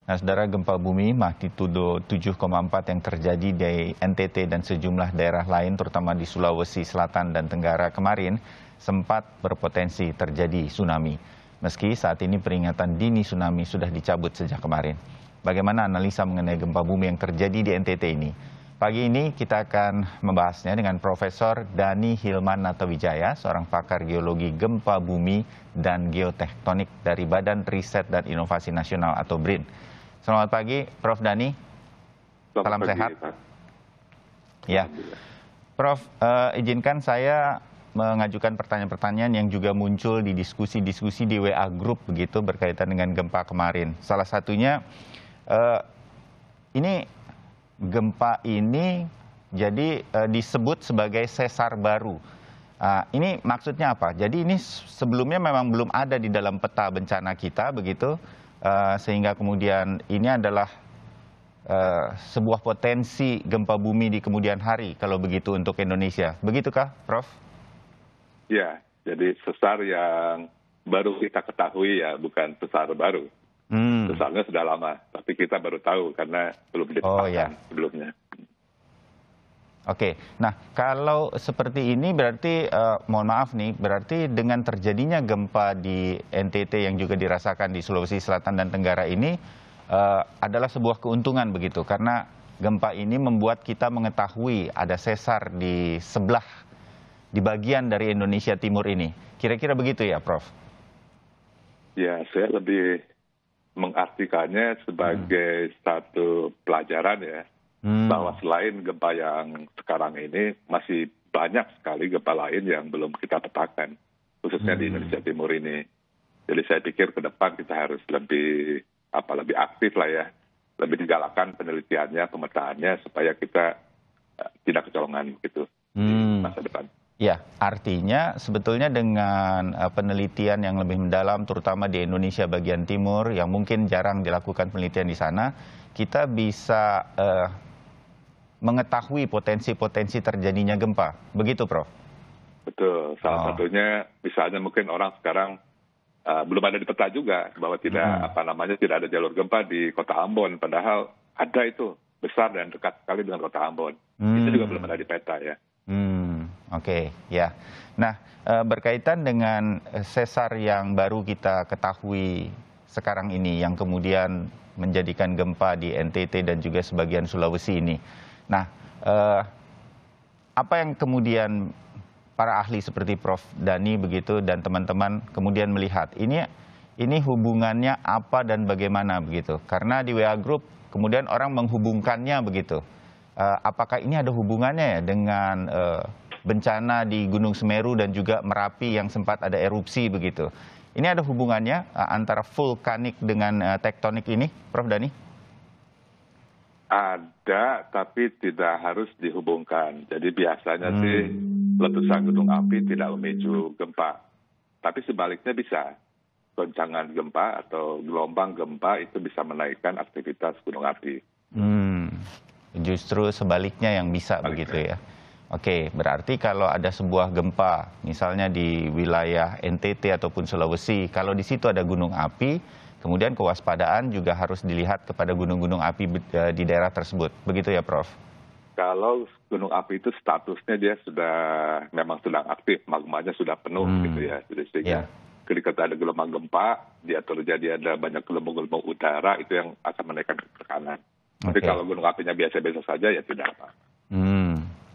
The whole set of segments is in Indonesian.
Nah, saudara, gempa bumi magnitudo 7,4 yang terjadi di NTT dan sejumlah daerah lain, terutama di Sulawesi Selatan dan Tenggara kemarin, sempat berpotensi terjadi tsunami. Meski saat ini peringatan dini tsunami sudah dicabut sejak kemarin. Bagaimana analisa mengenai gempa bumi yang terjadi di NTT ini? Pagi ini kita akan membahasnya dengan Profesor Dani Hilman Natawijaya, seorang pakar geologi gempa bumi dan geotektonik dari Badan Riset dan Inovasi Nasional atau BRIN. Selamat pagi, Prof. Dani. Salam sehat. Ya, Prof, izinkan saya mengajukan pertanyaan-pertanyaan yang juga muncul di diskusi-diskusi di WA Group begitu berkaitan dengan gempa kemarin. Salah satunya, ini gempa ini jadi disebut sebagai sesar baru. Ini maksudnya apa? Jadi ini sebelumnya memang belum ada di dalam peta bencana kita begitu. Sehingga kemudian ini adalah sebuah potensi gempa bumi di kemudian hari kalau begitu untuk Indonesia. Begitukah, Prof? Ya, jadi sesar yang baru kita ketahui ya, bukan sesar baru. Sesarnya sudah lama, tapi kita baru tahu karena belum ditetapkan sebelumnya. Oke, nah kalau seperti ini berarti, mohon maaf nih, berarti dengan terjadinya gempa di NTT yang juga dirasakan di Sulawesi Selatan dan Tenggara ini adalah sebuah keuntungan begitu, karena gempa ini membuat kita mengetahui ada sesar di sebelah, di bagian dari Indonesia Timur ini. Kira-kira begitu ya, Prof? Ya, saya lebih mengartikannya sebagai satu pelajaran ya. Bahwa selain gempa yang sekarang ini, masih banyak sekali gempa lain yang belum kita petakan, khususnya di Indonesia Timur ini. Jadi saya pikir ke depan kita harus lebih aktif lah ya, lebih digalakkan penelitiannya, pemetaannya, supaya kita tidak kecolongan gitu di masa depan. Ya, artinya sebetulnya dengan penelitian yang lebih mendalam, terutama di Indonesia bagian timur, yang mungkin jarang dilakukan penelitian di sana, kita bisa mengetahui potensi-potensi terjadinya gempa. Begitu, Prof? Betul. Salah satunya, misalnya mungkin orang sekarang belum ada di peta juga, bahwa tidak tidak ada jalur gempa di kota Ambon, padahal ada itu, besar dan dekat sekali dengan kota Ambon. Itu juga belum ada di peta ya. Oke, ya. Nah, berkaitan dengan sesar yang baru kita ketahui sekarang ini, yang kemudian menjadikan gempa di NTT dan juga sebagian Sulawesi ini. Nah, apa yang kemudian para ahli seperti Prof. Dani begitu dan teman-teman kemudian melihat ini hubungannya apa dan bagaimana begitu? Karena di WA Group kemudian orang menghubungkannya begitu. Apakah ini ada hubungannya ya dengan bencana di Gunung Semeru dan juga Merapi yang sempat ada erupsi begitu? Ini ada hubungannya antara vulkanik dengan tektonik ini, Prof. Dani? Ada, tapi tidak harus dihubungkan. Jadi biasanya sih letusan gunung api tidak memicu gempa. Tapi sebaliknya bisa. Goncangan gempa atau gelombang gempa itu bisa menaikkan aktivitas gunung api. Justru sebaliknya yang bisa begitu ya. Oke, berarti kalau ada sebuah gempa, misalnya di wilayah NTT ataupun Sulawesi, kalau di situ ada gunung api, kemudian kewaspadaan juga harus dilihat kepada gunung-gunung api di daerah tersebut. Begitu ya, Prof? Kalau gunung api itu statusnya dia memang sedang aktif, magmanya sudah penuh gitu ya. Jadi sehingga ketika ada gelombang gempa, jadi ada banyak gelombang-gelombang udara, itu yang akan menaikkan tekanan. Tapi kalau gunung apinya biasa-biasa saja, ya tidak apa.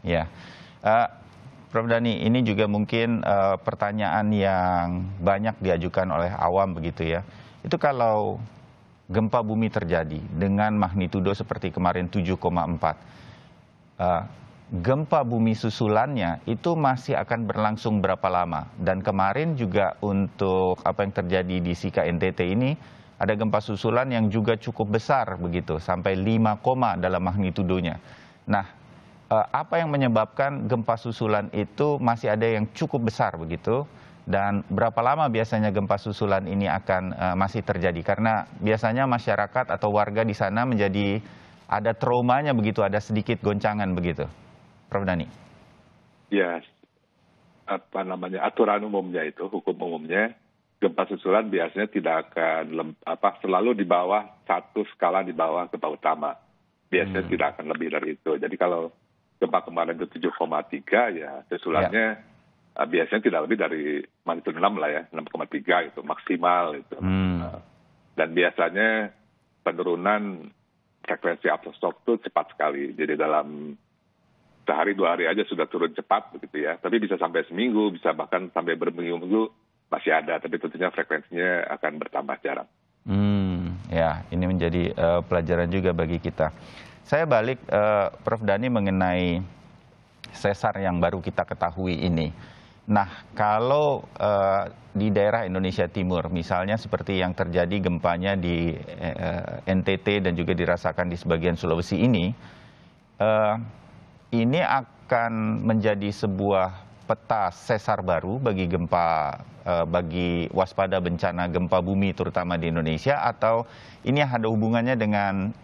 Ya, Prof. Dani, ini juga mungkin pertanyaan yang banyak diajukan oleh awam begitu ya. Itu kalau gempa bumi terjadi dengan magnitudo seperti kemarin 7,4, gempa bumi susulannya itu masih akan berlangsung berapa lama? Dan kemarin juga untuk apa yang terjadi di Sika NTT ini, ada gempa susulan yang juga cukup besar begitu, sampai 5, dalam magnitudonya. Nah, apa yang menyebabkan gempa susulan itu masih ada yang cukup besar begitu? Dan berapa lama biasanya gempa susulan ini akan masih terjadi? Karena biasanya masyarakat atau warga di sana menjadi ada traumanya begitu, ada sedikit goncangan begitu. Prof. Dani. Ya, aturan umumnya itu, hukum umumnya, gempa susulan biasanya tidak akan selalu di bawah satu skala di bawah gempa utama. Biasanya tidak akan lebih dari itu. Jadi kalau gempa kemarin itu 7,3 ya susulannya biasanya tidak lebih dari magnitudo 6 lah ya, 6,3 itu maksimal itu. Dan biasanya penurunan frekuensi aftershock itu cepat sekali. Jadi dalam sehari 2 hari aja sudah turun cepat begitu ya. Tapi bisa sampai seminggu, bisa bahkan sampai berminggu-minggu masih ada. Tapi tentunya frekuensinya akan bertambah jarang. Ya, ini menjadi pelajaran juga bagi kita. Saya balik, Prof. Dhani, mengenai sesar yang baru kita ketahui ini. Nah, kalau di daerah Indonesia Timur, misalnya seperti yang terjadi gempanya di NTT dan juga dirasakan di sebagian Sulawesi ini akan menjadi sebuah peta sesar baru bagi bagi waspada bencana gempa bumi terutama di Indonesia, atau ini ada hubungannya dengan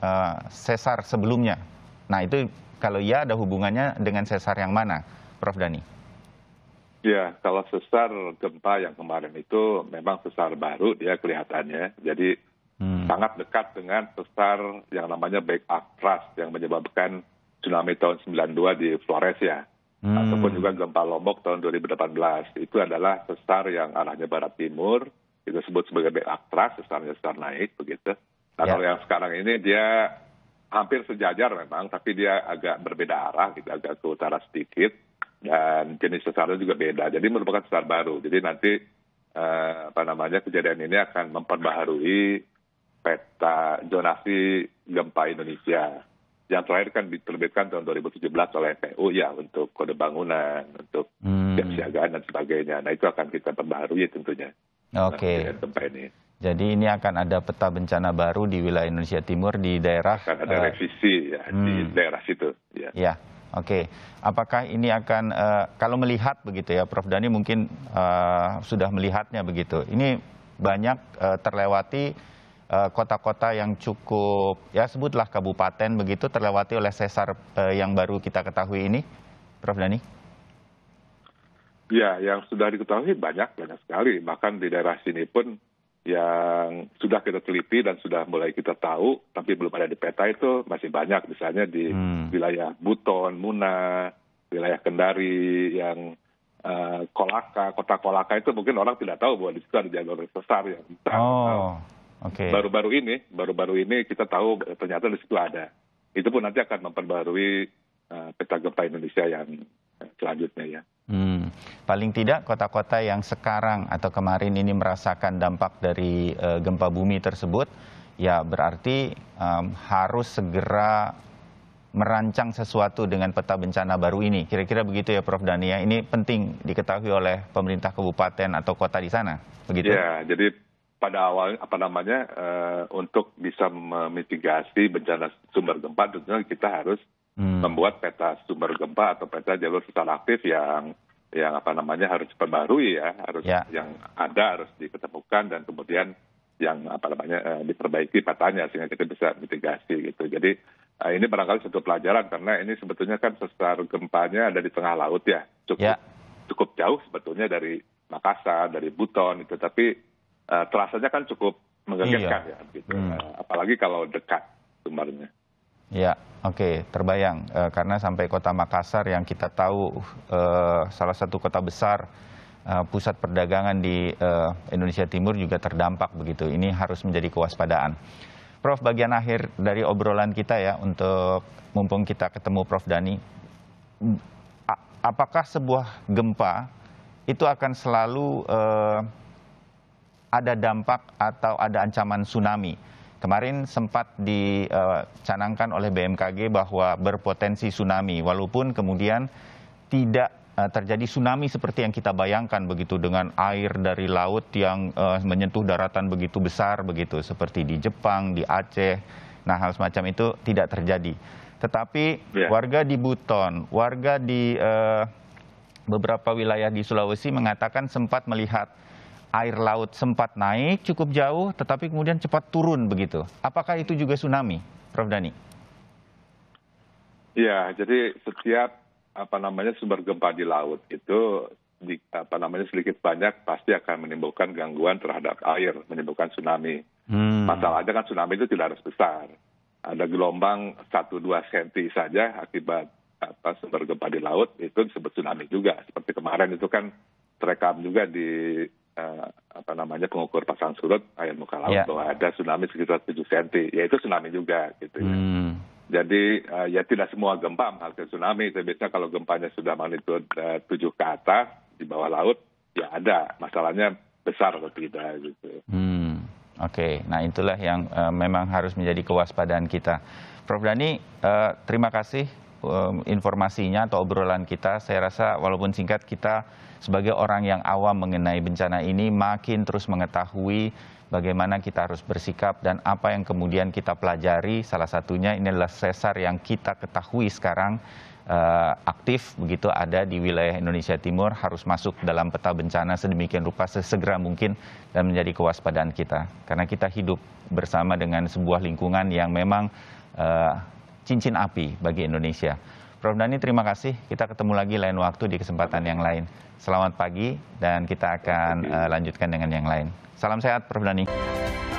sesar sebelumnya? Nah, itu kalau ya ada hubungannya dengan sesar yang mana, Prof. Dhani? Ya, kalau sesar gempa yang kemarin itu memang sesar baru dia kelihatannya. Jadi sangat dekat dengan sesar yang namanya Back Arc Thrust yang menyebabkan tsunami tahun 92 di Flores ya. Ataupun juga gempa Lombok tahun 2018. Itu adalah sesar yang arahnya barat timur, itu disebut sebagai Back Arc Thrust, sesarnya sesar naik begitu. Nah, kalau yang sekarang ini dia hampir sejajar memang, tapi dia agak berbeda arah, gitu, agak ke utara sedikit, dan jenis sesarnya juga beda. Jadi merupakan sesar baru. Jadi nanti kejadian ini akan memperbaharui peta zonasi gempa Indonesia. Yang terakhir kan diterbitkan tahun 2017 oleh PU ya, untuk kode bangunan, untuk kesiagaan dan sebagainya. Nah, itu akan kita perbaharui tentunya. Oke. Jadi ini akan ada peta bencana baru di wilayah Indonesia Timur di daerah. Akan ada revisi ya di daerah situ. Ya, oke. Apakah ini akan, kalau melihat begitu ya, Prof. Dhani mungkin sudah melihatnya begitu. Ini banyak terlewati kota-kota yang cukup, ya sebutlah kabupaten begitu, terlewati oleh sesar yang baru kita ketahui ini, Prof. Dhani? Ya, yang sudah diketahui banyak sekali. Bahkan di daerah sini pun yang sudah kita teliti dan sudah mulai kita tahu, tapi belum ada di peta itu masih banyak. Misalnya di wilayah Buton, Muna, wilayah Kendari, yang Kolaka, kota Kolaka itu mungkin orang tidak tahu bahwa di situ ada jalur sesar yang besar. Okay. Baru-baru ini kita tahu ternyata di situ ada. Itu pun nanti akan memperbarui peta gempa Indonesia yang selanjutnya ya. Paling tidak kota-kota yang sekarang atau kemarin ini merasakan dampak dari gempa bumi tersebut, ya berarti harus segera merancang sesuatu dengan peta bencana baru ini. Kira-kira begitu ya, Prof. Dhani ya. Ini penting diketahui oleh pemerintah kabupaten atau kota di sana, begitu? Ya, jadi pada awal untuk bisa memitigasi bencana sumber gempa, tentunya kita harus membuat peta sumber gempa atau peta jalur sesar aktif yang harus diperbarui ya, yang ada harus diketemukan dan kemudian yang diperbaiki petanya sehingga kita bisa mitigasi gitu. Jadi ini barangkali satu pelajaran, karena ini sebetulnya kan sesar gempanya ada di tengah laut ya, cukup jauh sebetulnya dari Makassar, dari Buton itu, tapi terasanya kan cukup mengagetkan ya, gitu. Apalagi kalau dekat sumbernya. Ya, oke, terbayang karena sampai kota Makassar yang kita tahu salah satu kota besar pusat perdagangan di Indonesia Timur juga terdampak begitu. Ini harus menjadi kewaspadaan. Prof, bagian akhir dari obrolan kita ya, untuk mumpung kita ketemu Prof. Dhani, apakah sebuah gempa itu akan selalu ada dampak atau ada ancaman tsunami? Kemarin sempat dicanangkan oleh BMKG bahwa berpotensi tsunami, walaupun kemudian tidak terjadi tsunami seperti yang kita bayangkan begitu, dengan air dari laut yang menyentuh daratan begitu besar begitu, seperti di Jepang, di Aceh. Nah, hal semacam itu tidak terjadi. Tetapi warga di Buton, warga di beberapa wilayah di Sulawesi mengatakan sempat melihat air laut sempat naik cukup jauh, tetapi kemudian cepat turun begitu. Apakah itu juga tsunami, Prof. Dhani? Ya, jadi setiap sumber gempa di laut itu sedikit banyak pasti akan menimbulkan gangguan terhadap air, menimbulkan tsunami. Masalahnya kan tsunami itu tidak harus besar. Ada gelombang 1-2 cm saja akibat sumber gempa di laut, itu disebut tsunami juga. Seperti kemarin itu kan terekam juga di pengukur pasang surut air muka laut bahwa ada tsunami sekitar 7 cm, yaitu tsunami juga gitu ya. Jadi ya tidak semua gempa menghasilkan tsunami. Biasanya kalau gempanya sudah magnitudo 7 ke atas di bawah laut, ya ada. Masalahnya besar atau tidak gitu. Oke, nah itulah yang memang harus menjadi kewaspadaan kita. Prof. Dhani, terima kasih informasinya atau obrolan kita. Saya rasa walaupun singkat, kita sebagai orang yang awam mengenai bencana ini makin terus mengetahui bagaimana kita harus bersikap dan apa yang kemudian kita pelajari. Salah satunya ini adalah sesar yang kita ketahui sekarang aktif begitu ada di wilayah Indonesia Timur, harus masuk dalam peta bencana sedemikian rupa sesegera mungkin dan menjadi kewaspadaan kita. Karena kita hidup bersama dengan sebuah lingkungan yang memang cincin api bagi Indonesia. Prof. Dhani, terima kasih. Kita ketemu lagi lain waktu di kesempatan yang lain. Selamat pagi dan kita akan lanjutkan dengan yang lain. Salam sehat, Prof. Dhani.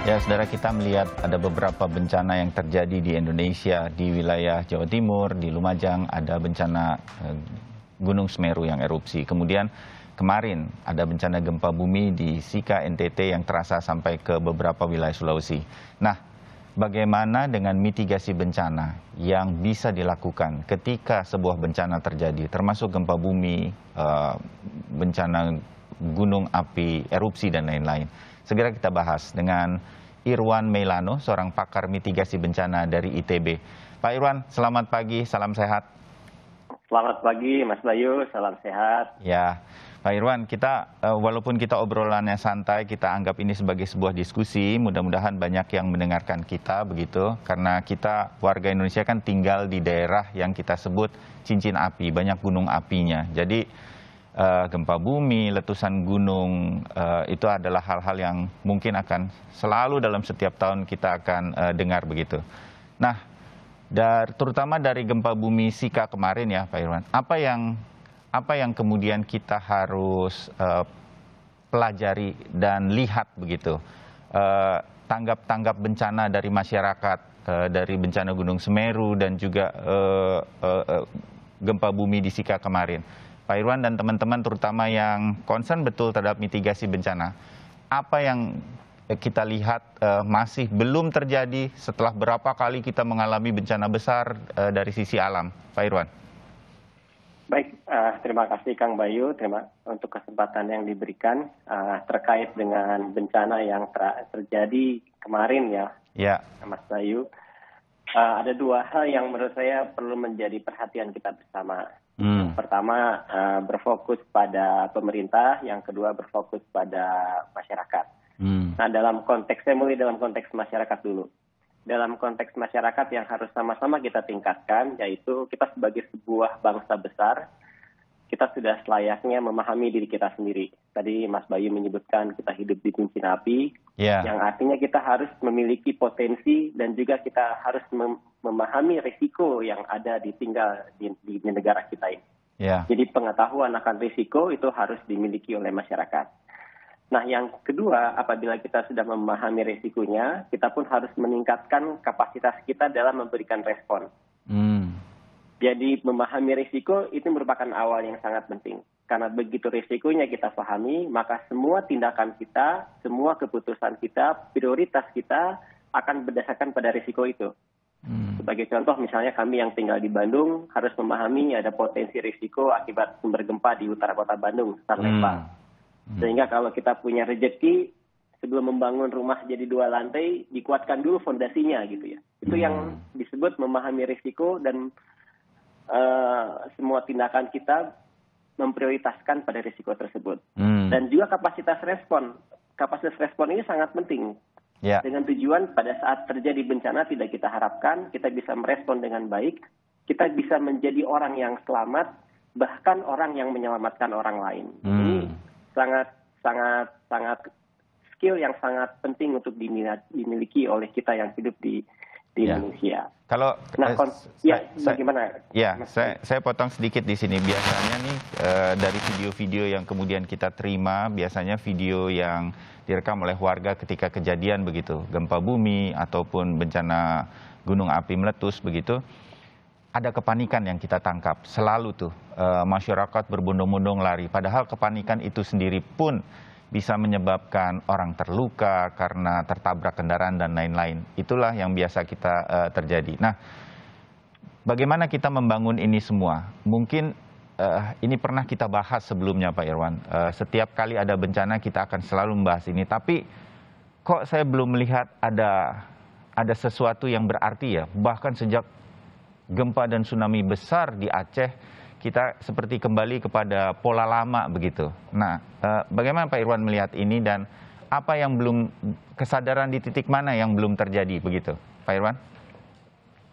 Ya, saudara, kita melihat ada beberapa bencana yang terjadi di Indonesia, di wilayah Jawa Timur, di Lumajang, ada bencana Gunung Semeru yang erupsi. Kemudian kemarin ada bencana gempa bumi di Sika, NTT yang terasa sampai ke beberapa wilayah Sulawesi. Nah, bagaimana dengan mitigasi bencana yang bisa dilakukan ketika sebuah bencana terjadi, termasuk gempa bumi, bencana gunung api, erupsi, dan lain-lain. Segera kita bahas dengan Irwan Meilano, seorang pakar mitigasi bencana dari ITB. Pak Irwan, selamat pagi, salam sehat. Selamat pagi, Mas Bayu, salam sehat. Ya, Pak Irwan, kita walaupun kita obrolannya santai, kita anggap ini sebagai sebuah diskusi. Mudah-mudahan banyak yang mendengarkan kita begitu, karena kita warga Indonesia kan tinggal di daerah yang kita sebut cincin api, banyak gunung apinya. Jadi gempa bumi, letusan gunung, itu adalah hal-hal yang mungkin akan selalu dalam setiap tahun kita akan dengar begitu. Nah, terutama dari gempa bumi Sika kemarin ya Pak Irwan, apa yang kemudian kita harus pelajari dan lihat begitu, tanggap bencana dari masyarakat, dari bencana Gunung Semeru dan juga gempa bumi di Sika kemarin. Pak Irwan dan teman-teman terutama yang concern betul terhadap mitigasi bencana, apa yang kita lihat masih belum terjadi setelah berapa kali kita mengalami bencana besar dari sisi alam, Pak Irwan? Baik, terima kasih Kang Bayu, untuk kesempatan yang diberikan terkait dengan bencana yang terjadi kemarin ya, Mas Bayu. Ada dua hal yang menurut saya perlu menjadi perhatian kita bersama. Yang pertama berfokus pada pemerintah, yang kedua berfokus pada masyarakat. Nah, saya mulai dalam konteks masyarakat dulu. Dalam konteks masyarakat yang harus sama-sama kita tingkatkan, yaitu kita sebagai sebuah bangsa besar, kita sudah selayaknya memahami diri kita sendiri. Tadi Mas Bayu menyebutkan kita hidup di cincin api, yang artinya kita harus memiliki potensi dan juga kita harus memahami risiko yang ada tinggal di negara kita ini. Jadi pengetahuan akan risiko itu harus dimiliki oleh masyarakat. Nah, yang kedua, apabila kita sudah memahami risikonya, kita pun harus meningkatkan kapasitas kita dalam memberikan respon. Jadi memahami risiko itu merupakan awal yang sangat penting. Karena begitu risikonya kita pahami, maka semua tindakan kita, semua keputusan kita, prioritas kita akan berdasarkan pada risiko itu. Sebagai contoh, misalnya kami yang tinggal di Bandung harus memahami ada potensi risiko akibat sumber gempa di utara kota Bandung, Sesar Lembang. Sehingga kalau kita punya rezeki, sebelum membangun rumah jadi 2 lantai, dikuatkan dulu fondasinya gitu ya. Itu yang disebut memahami risiko dan semua tindakan kita memprioritaskan pada risiko tersebut. Dan juga kapasitas respon. Kapasitas respon ini sangat penting. Dengan tujuan pada saat terjadi bencana tidak kita harapkan, kita bisa merespon dengan baik, kita bisa menjadi orang yang selamat, bahkan orang yang menyelamatkan orang lain. Ini sangat skill yang sangat penting untuk dimiliki oleh kita yang hidup di Indonesia. Bagaimana? Saya potong sedikit di sini. Biasanya nih dari video-video yang kemudian kita terima, biasanya video yang direkam oleh warga ketika kejadian begitu, gempa bumi ataupun bencana gunung api meletus begitu, ada kepanikan yang kita tangkap. Selalu tuh masyarakat berbondong-bondong lari. Padahal kepanikan itu sendiri pun bisa menyebabkan orang terluka karena tertabrak kendaraan dan lain-lain. Itulah yang biasa kita terjadi. Nah, bagaimana kita membangun ini semua? Mungkin ini pernah kita bahas sebelumnya, Pak Irwan. Setiap kali ada bencana kita akan selalu membahas ini. Tapi kok saya belum melihat ada sesuatu yang berarti ya. Bahkan sejak gempa dan tsunami besar di Aceh, kita seperti kembali kepada pola lama begitu. Nah, bagaimana Pak Irwan melihat ini dan apa yang belum, kesadaran di titik mana yang belum terjadi begitu, Pak Irwan?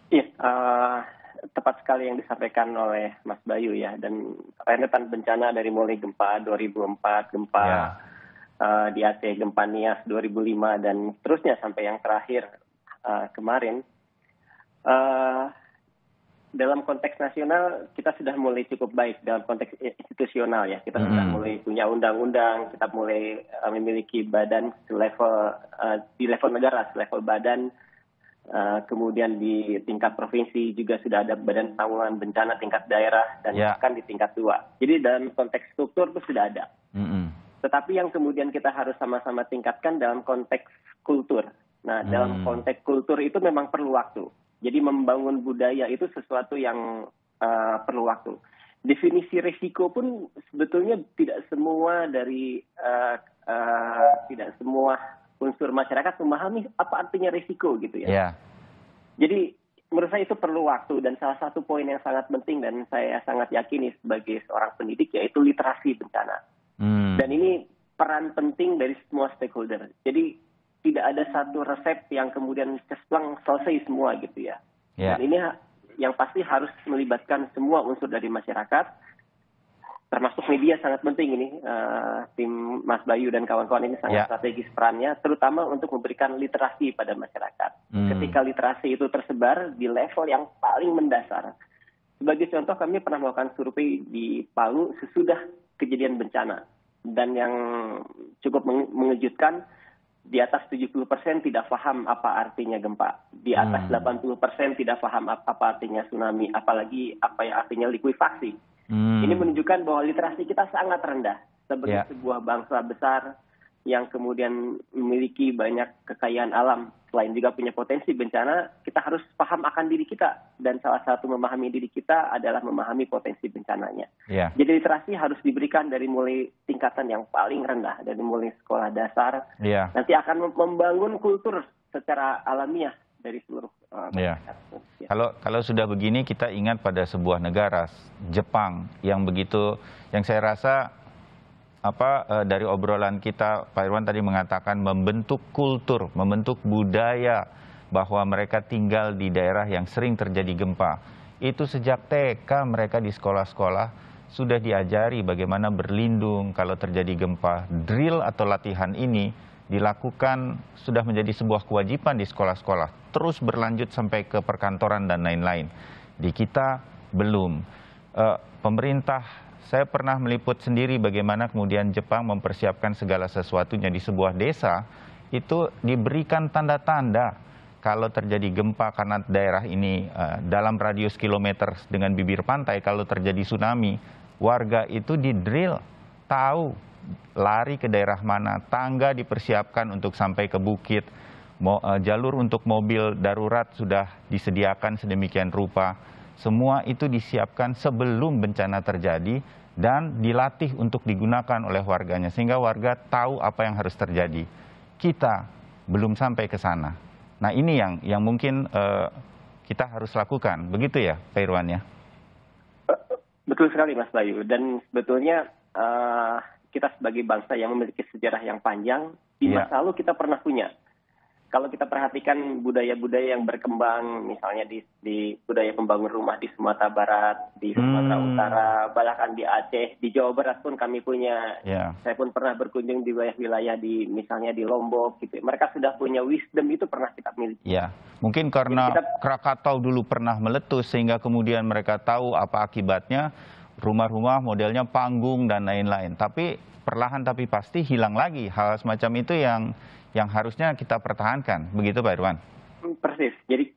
Iya, tepat sekali yang disampaikan oleh Mas Bayu ya. Dan rentetan bencana dari mulai gempa 2004, gempa di Aceh, gempa Nias 2005 dan seterusnya sampai yang terakhir kemarin. Dalam konteks nasional kita sudah mulai cukup baik, dalam konteks institusional ya, kita sudah mulai punya undang-undang, kita mulai memiliki badan di level negara, level badan, kemudian di tingkat provinsi juga sudah ada badan tanggulangan bencana tingkat daerah dan bahkan di tingkat 2. Jadi dalam konteks struktur itu sudah ada. Tetapi yang kemudian kita harus sama-sama tingkatkan dalam konteks kultur. Nah, dalam konteks kultur itu memang perlu waktu. Jadi membangun budaya itu sesuatu yang perlu waktu. Definisi risiko pun sebetulnya tidak semua unsur masyarakat memahami apa artinya risiko gitu ya. Jadi menurut saya itu perlu waktu dan salah satu poin yang sangat penting dan saya sangat yakini sebagai seorang pendidik yaitu literasi bencana. Dan ini peran penting dari semua stakeholder. Jadi tidak ada satu resep yang kemudian cespleng selesai semua gitu ya. Dan ini yang pasti harus melibatkan semua unsur dari masyarakat, termasuk media sangat penting ini. Tim Mas Bayu dan kawan-kawan ini sangat strategis perannya, terutama untuk memberikan literasi pada masyarakat. Ketika literasi itu tersebar di level yang paling mendasar. Sebagai contoh kami pernah melakukan survei di Palu sesudah kejadian bencana. Dan yang cukup mengejutkan, di atas 70% tidak paham apa artinya gempa. Di atas 80% tidak paham apa artinya tsunami. Apalagi apa yang artinya likuifaksi. Ini menunjukkan bahwa literasi kita sangat rendah. Sebagai sebuah bangsa besar yang kemudian memiliki banyak kekayaan alam. Selain juga punya potensi bencana, kita harus paham akan diri kita. Dan salah satu memahami diri kita adalah memahami potensi bencananya. Jadi literasi harus diberikan dari mulai tingkatan yang paling rendah, dari mulai sekolah dasar. Nanti akan membangun kultur secara alamiah dari seluruh masyarakat. Kalau sudah begini kita ingat pada sebuah negara, Jepang, yang saya rasa dari obrolan kita, Pak Irwan tadi mengatakan membentuk kultur, membentuk budaya bahwa mereka tinggal di daerah yang sering terjadi gempa. Itu sejak TK mereka di sekolah-sekolah sudah diajari bagaimana berlindung kalau terjadi gempa. Drill atau latihan ini dilakukan sudah menjadi sebuah kewajiban di sekolah-sekolah. Terus berlanjut sampai ke perkantoran dan lain-lain. Di kita belum. Pemerintah, saya pernah meliput sendiri bagaimana kemudian Jepang mempersiapkan segala sesuatunya di sebuah desa, itu diberikan tanda-tanda kalau terjadi gempa karena daerah ini dalam radius kilometer dengan bibir pantai, kalau terjadi tsunami, warga itu di-drill, tahu lari ke daerah mana, tangga dipersiapkan untuk sampai ke bukit, jalur untuk mobil darurat sudah disediakan sedemikian rupa. Semua itu disiapkan sebelum bencana terjadi dan dilatih untuk digunakan oleh warganya. Sehingga warga tahu apa yang harus terjadi. Kita belum sampai ke sana. Nah ini yang mungkin kita harus lakukan. Begitu ya Pak Irwan ya? Betul sekali Mas Bayu. Dan sebetulnya kita sebagai bangsa yang memiliki sejarah yang panjang, di masa lalu kita pernah punya. kalau kita perhatikan budaya-budaya yang berkembang, misalnya di budaya pembangun rumah di Sumatera Barat, di Sumatera Utara, bahkan di Aceh, di Jawa Barat pun kami punya. Saya pun pernah berkunjung di wilayah-wilayah misalnya di Lombok gitu. Mereka sudah punya wisdom, itu pernah kita miliki. Ya, mungkin karena Krakatau dulu pernah meletus sehingga kemudian mereka tahu apa akibatnya, rumah-rumah modelnya panggung dan lain-lain. Tapi perlahan tapi pasti hilang lagi hal semacam itu yang harusnya kita pertahankan, begitu Pak Irwan? Persis, jadi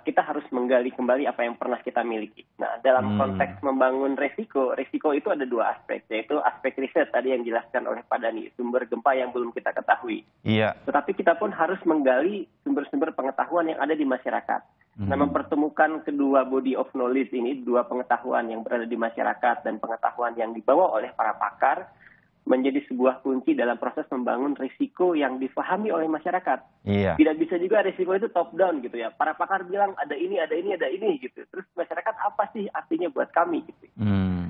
kita harus menggali kembali apa yang pernah kita miliki. Nah, dalam konteks membangun resiko itu ada dua aspek, yaitu aspek riset tadi yang dijelaskan oleh Pak Dhani, sumber gempa yang belum kita ketahui. Iya. Tetapi kita pun harus menggali sumber-sumber pengetahuan yang ada di masyarakat. Nah, mempertemukan kedua body of knowledge ini, dua pengetahuan yang berada di masyarakat dan pengetahuan yang dibawa oleh para pakar, menjadi sebuah kunci dalam proses membangun risiko yang difahami oleh masyarakat. Iya. Tidak bisa juga risiko itu top down gitu ya. Para pakar bilang ada ini gitu. Terus masyarakat apa sih artinya buat kami gitu.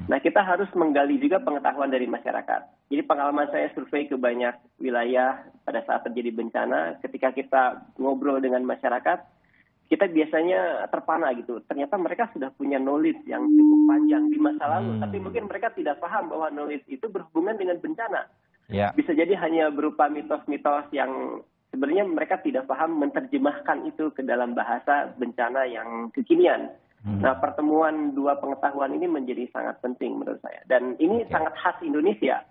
Nah, kita harus menggali juga pengetahuan dari masyarakat. Jadi pengalaman saya survei ke banyak wilayah pada saat terjadi bencana, ketika kita ngobrol dengan masyarakat, kita biasanya terpana gitu. Ternyata mereka sudah punya knowledge yang cukup panjang di masa lalu, tapi mungkin mereka tidak paham bahwa knowledge itu berhubungan dengan bencana. Ya. Bisa jadi hanya berupa mitos-mitos yang sebenarnya mereka tidak paham menerjemahkan itu ke dalam bahasa bencana yang kekinian. Nah, pertemuan dua pengetahuan ini menjadi sangat penting menurut saya. Dan ini sangat khas Indonesia.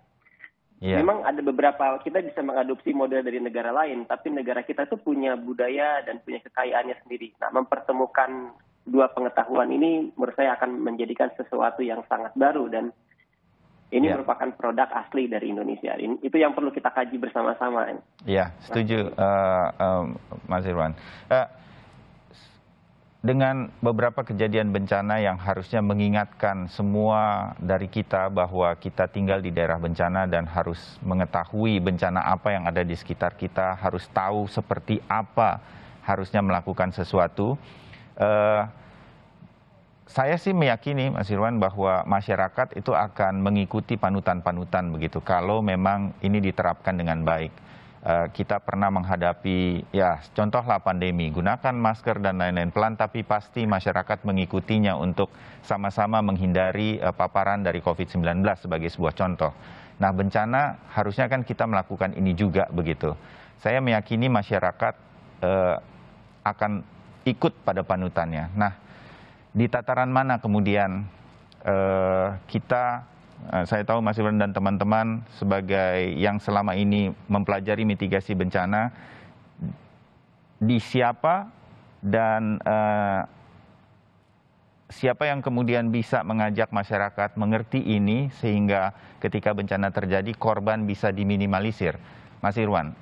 Yeah. Memang ada beberapa, kita bisa mengadopsi model dari negara lain, tapi negara kita itu punya budaya dan punya kekayaannya sendiri. Nah, mempertemukan dua pengetahuan ini menurut saya akan menjadikan sesuatu yang sangat baru, dan ini merupakan produk asli dari Indonesia. Itu yang perlu kita kaji bersama-sama. Iya, setuju Mas Irwan. Dengan beberapa kejadian bencana yang harusnya mengingatkan semua dari kita bahwa kita tinggal di daerah bencana dan harus mengetahui bencana apa yang ada di sekitar kita, harus tahu seperti apa harusnya melakukan sesuatu. Saya sih meyakini, Mas Irwan, bahwa masyarakat itu akan mengikuti panutan-panutan begitu, kalau memang ini diterapkan dengan baik. Kita pernah menghadapi, ya contohlah pandemi, gunakan masker dan lain-lain, pelan tapi pasti masyarakat mengikutinya untuk sama-sama menghindari paparan dari COVID-19 sebagai sebuah contoh. Nah, bencana harusnya kan kita melakukan ini juga begitu. Saya meyakini masyarakat akan ikut pada panutannya. Nah, di tataran mana kemudian saya tahu Mas Irwan dan teman-teman sebagai yang selama ini mempelajari mitigasi bencana, di siapa dan siapa yang kemudian bisa mengajak masyarakat mengerti ini sehingga ketika bencana terjadi korban bisa diminimalisir. Mas Irwan,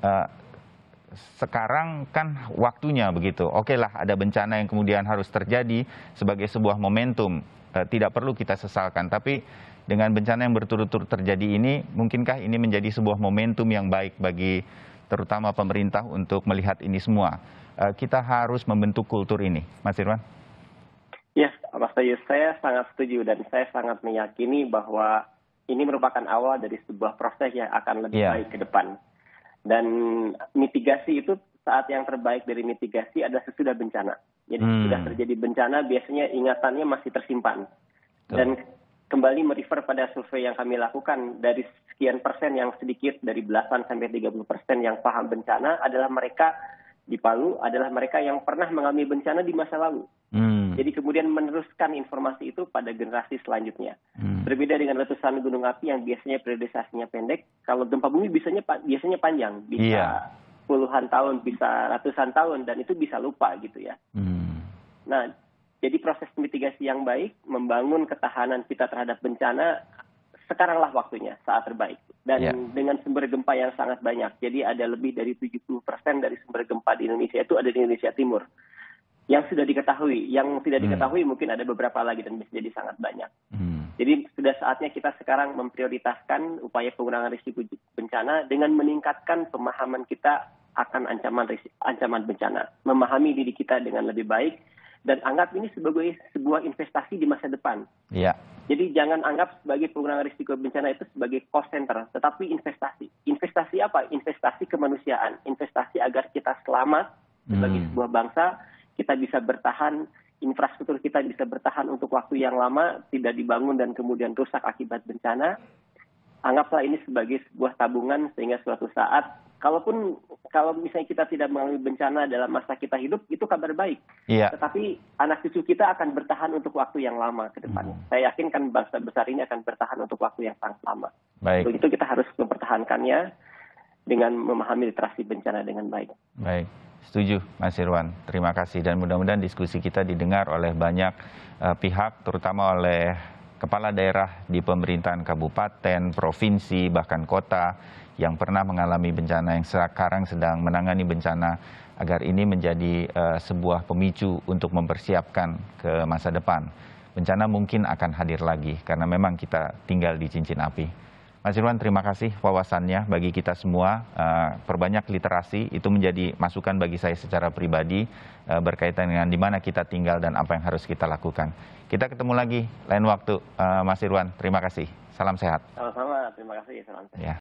sekarang kan waktunya begitu. Oke lah, ada bencana yang kemudian harus terjadi sebagai sebuah momentum. Tidak perlu kita sesalkan, tapi dengan bencana yang berturut-turut terjadi ini, mungkinkah ini menjadi sebuah momentum yang baik bagi terutama pemerintah untuk melihat ini semua? Kita harus membentuk kultur ini, Mas Irwan. Ya, Mas Bayu, saya sangat setuju dan saya sangat meyakini bahwa ini merupakan awal dari sebuah proses yang akan lebih baik ke depan. Dan mitigasi itu, saat yang terbaik dari mitigasi adalah sesudah bencana. Jadi sudah terjadi bencana, biasanya ingatannya masih tersimpan. Dan kembali merefer pada survei yang kami lakukan, dari sekian persen yang sedikit, dari belasan sampai 30% yang paham bencana adalah mereka di Palu, adalah mereka yang pernah mengalami bencana di masa lalu. Jadi kemudian meneruskan informasi itu pada generasi selanjutnya. Berbeda dengan letusan gunung api yang biasanya periodisasinya pendek, kalau gempa bumi biasanya panjang, bisa puluhan tahun, bisa ratusan tahun, dan itu bisa lupa gitu ya. Nah, jadi proses mitigasi yang baik, membangun ketahanan kita terhadap bencana, sekaranglah waktunya, saat terbaik. Dan dengan sumber gempa yang sangat banyak, jadi ada lebih dari 70% dari sumber gempa di Indonesia itu ada di Indonesia Timur. Yang sudah diketahui, yang tidak diketahui mungkin ada beberapa lagi dan bisa jadi sangat banyak. Jadi sudah saatnya kita sekarang memprioritaskan upaya pengurangan risiko bencana dengan meningkatkan pemahaman kita akan ancaman bencana. Memahami diri kita dengan lebih baik, dan anggap ini sebagai sebuah investasi di masa depan. Iya. Jadi jangan anggap sebagai pengurangan risiko bencana itu sebagai cost center, tetapi investasi. Investasi apa? Investasi kemanusiaan, investasi agar kita selamat sebagai sebuah bangsa, kita bisa bertahan, infrastruktur kita bisa bertahan untuk waktu yang lama, tidak dibangun dan kemudian rusak akibat bencana. Anggaplah ini sebagai sebuah tabungan sehingga suatu saat, kalau misalnya kita tidak mengalami bencana dalam masa kita hidup, itu kabar baik. Iya. Tetapi anak cucu kita akan bertahan untuk waktu yang lama ke depannya. Saya yakin kan bangsa besar ini akan bertahan untuk waktu yang sangat lama. Baik. Untuk itu kita harus mempertahankannya dengan memahami literasi bencana dengan baik. Baik. Setuju, Mas Irwan. Terima kasih. Dan mudah-mudahan diskusi kita didengar oleh banyak pihak, terutama oleh kepala daerah di pemerintahan kabupaten, provinsi, bahkan kota yang pernah mengalami bencana, yang sekarang sedang menangani bencana, agar ini menjadi sebuah pemicu untuk mempersiapkan ke masa depan. Bencana mungkin akan hadir lagi, karena memang kita tinggal di cincin api. Mas Irwan, terima kasih wawasannya bagi kita semua. Perbanyak literasi, itu menjadi masukan bagi saya secara pribadi berkaitan dengan di mana kita tinggal dan apa yang harus kita lakukan. Kita ketemu lagi lain waktu, Mas Irwan. Terima kasih. Salam sehat. Sama-sama, terima kasih. Salam sehat. Ya.